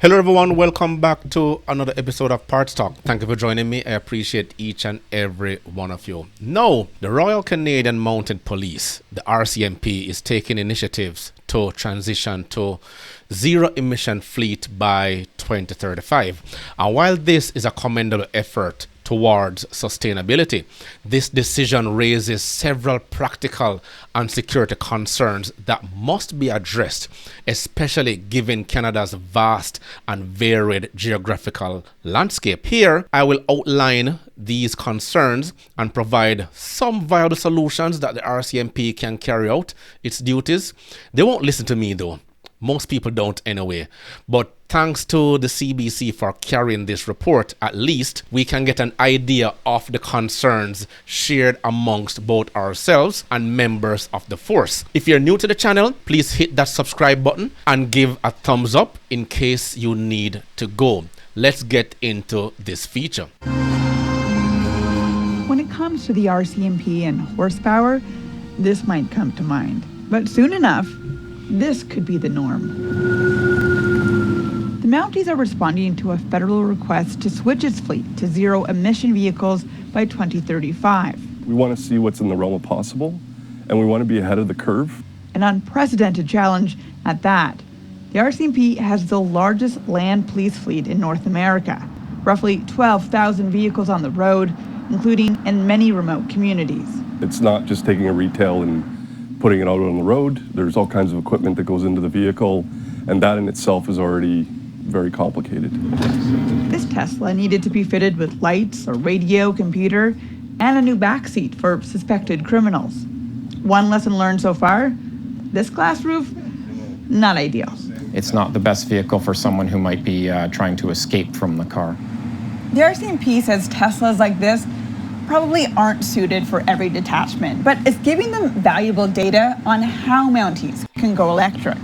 Hello everyone, welcome back to another episode of Parts Talk. Thank you for joining me. I appreciate each and every one of you. Now, the Royal Canadian Mounted Police, the RCMP, is taking initiatives to transition to zero-emission fleet by 2035. And while this is a commendable effort towards sustainability, this decision raises several practical and security concerns that must be addressed, especially given Canada's vast and varied geographical landscape. Here, I will outline these concerns and provide some viable solutions that the RCMP can carry out its duties. They won't listen to me though. Most people don't anyway. But thanks to the CBC for carrying this report, at least we can get an idea of the concerns shared amongst both ourselves and members of the force. If you're new to the channel, please hit that subscribe button and give a thumbs up in case you need to go. Let's get into this feature. When it comes to the RCMP and horsepower, this might come to mind. But soon enough, this could be the norm. The Mounties are responding to a federal request to switch its fleet to zero-emission vehicles by 2035. We want to see what's in the realm of possible, and we want to be ahead of the curve. An unprecedented challenge at that. The RCMP has the largest land police fleet in North America, roughly 12,000 vehicles on the road, including in many remote communities. It's not just taking a retail and putting it out on the road. There's all kinds of equipment that goes into the vehicle, and that in itself is already very complicated. This Tesla needed to be fitted with lights, a radio, computer, and a new backseat for suspected criminals. One lesson learned so far, this glass roof, not ideal. It's not the best vehicle for someone who might be trying to escape from the car. The RCMP says Teslas like this probably aren't suited for every detachment, but it's giving them valuable data on how Mounties can go electric.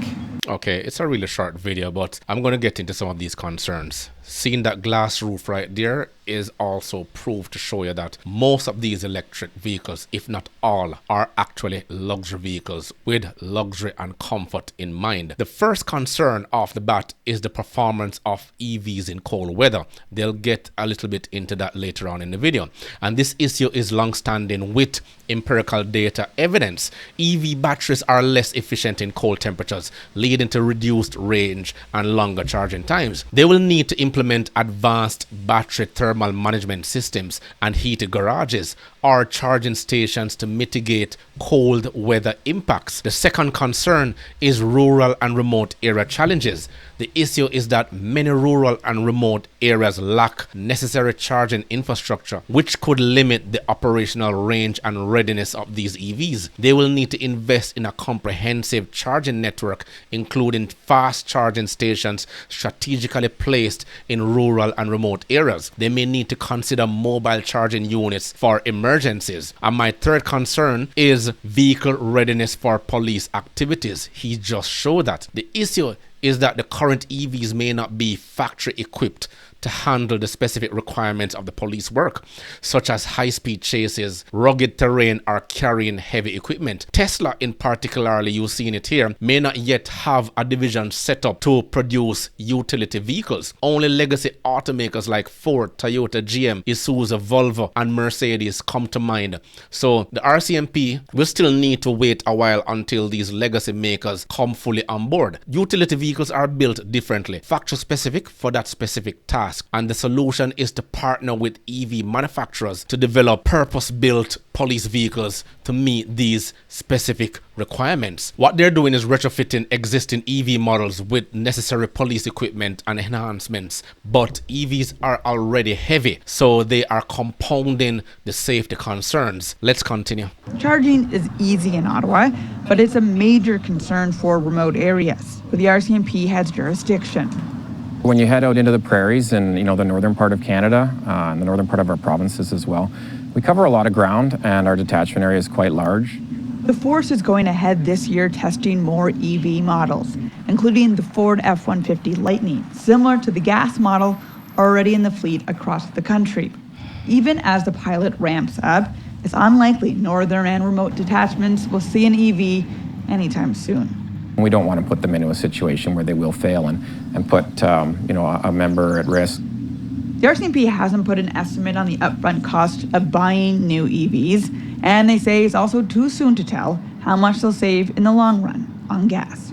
Okay, it's a really short video, but I'm going to get into some of these concerns. Seeing that glass roof right there is also proof to show you that most of these electric vehicles, if not all, are actually luxury vehicles with luxury and comfort in mind. The first concern off the bat is the performance of EVs in cold weather. They'll get a little bit into that later on in the video. And this issue is long-standing with empirical data evidence. EV batteries are less efficient in cold temperatures, leading to reduced range and longer charging times. They will need to implement advanced battery thermal management systems and heated garages or charging stations to mitigate cold weather impacts. The second concern is rural and remote area challenges. The issue is that many rural and remote areas lack necessary charging infrastructure, which could limit the operational range and readiness of these EVs. They will need to invest in a comprehensive charging network, including fast charging stations strategically placed in rural and remote areas. They may need to consider mobile charging units for emergencies. And my third concern is vehicle readiness for police activities. He just showed that. The issue is that the current EVs may not be factory equipped to handle the specific requirements of the police work, such as high-speed chases, rugged terrain, or carrying heavy equipment. Tesla, in particularly, you've seen it here, may not yet have a division set up to produce utility vehicles. Only legacy automakers like Ford, Toyota, GM, Isuzu, Volvo, and Mercedes come to mind. So the RCMP will still need to wait a while until these legacy makers come fully on board. Utility vehicles are built differently, factory-specific for that specific task. And the solution is to partner with EV manufacturers to develop purpose-built police vehicles to meet these specific requirements. What they're doing is retrofitting existing EV models with necessary police equipment and enhancements. But EVs are already heavy, so they are compounding the safety concerns. Let's continue. Charging is easy in Ottawa, but it's a major concern for remote areas, where the RCMP has jurisdiction. When you head out into the prairies and the northern part of Canada, and the northern part of our provinces as well, we cover a lot of ground and our detachment area is quite large. The force is going ahead this year testing more EV models, including the Ford F-150 Lightning, similar to the gas model already in the fleet across the country. Even as the pilot ramps up, it's unlikely northern and remote detachments will see an EV anytime soon. We don't want to put them into a situation where they will fail and put a member at risk. The RCMP hasn't put an estimate on the upfront cost of buying new EVs, and they say it's also too soon to tell how much they'll save in the long run on gas.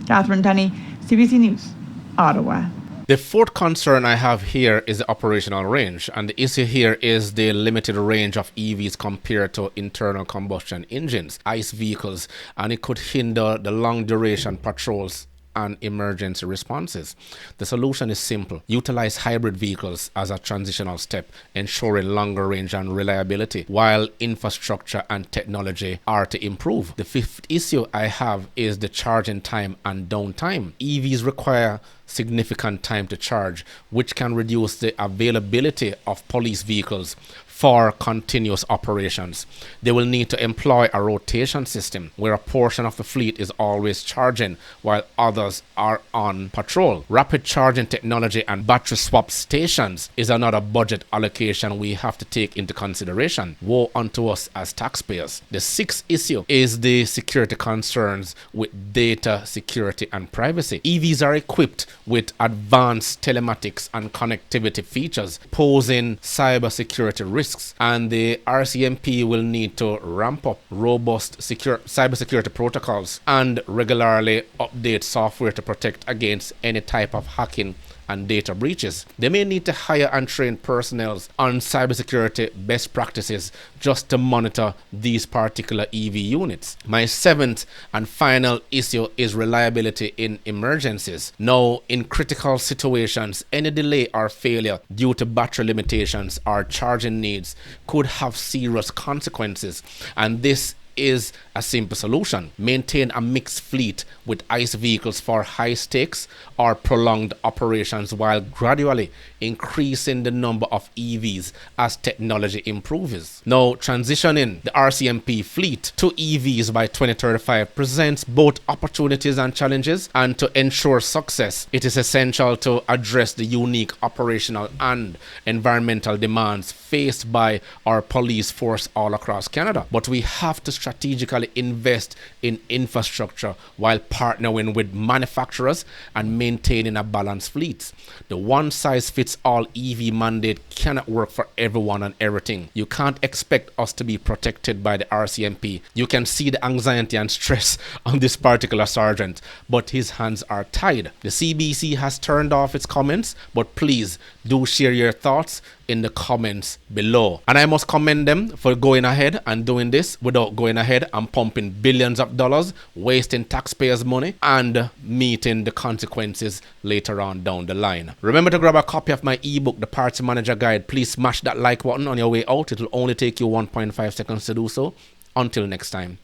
Catherine Tunney, CBC News, Ottawa. The fourth concern I have here is the operational range, and the issue here is the limited range of EVs compared to internal combustion engines, ICE vehicles, and it could hinder the long duration patrols and emergency responses. The solution is simple. Utilize hybrid vehicles as a transitional step, ensuring longer range and reliability, while infrastructure and technology are to improve. The fifth issue I have is the charging time and downtime. EVs require significant time to charge, which can reduce the availability of police vehicles for continuous operations. They will need to employ a rotation system where a portion of the fleet is always charging while others are on patrol. Rapid charging technology and battery swap stations is another budget allocation we have to take into consideration. Woe unto us as taxpayers. The sixth issue is the security concerns with data security and privacy. EVs are equipped with advanced telematics and connectivity features, posing cybersecurity risks, and the RCMP will need to ramp up robust cybersecurity protocols and regularly update software to protect against any type of hacking and data breaches. They may need to hire and train personnel on cybersecurity best practices just to monitor these particular EV units. My seventh and final issue is reliability in emergencies. Now, in critical situations, any delay or failure due to battery limitations or charging needs could have serious consequences, and this is a simple solution. Maintain a mixed fleet with ICE vehicles for high stakes or prolonged operations while gradually increasing the number of EVs as technology improves. Now, transitioning the RCMP fleet to EVs by 2035 presents both opportunities and challenges, and to ensure success, it is essential to address the unique operational and environmental demands faced by our police force all across Canada. But we have to strategically invest in infrastructure while partnering with manufacturers and maintaining a balanced fleet. The one-size-fits-all EV mandate cannot work for everyone and everything. You can't expect us to be protected by the RCMP. You can see the anxiety and stress on this particular sergeant, but his hands are tied. The CBC has turned off its comments, but please do share your thoughts in the comments below. And I must commend them for going ahead and doing this without going ahead and pumping billions of dollars, wasting taxpayers' money, and meeting the consequences later on down the line. Remember to grab a copy of my ebook, The Party Manager Guide. Please smash that like button on your way out. It will only take you 1.5 seconds to do so. Until next time.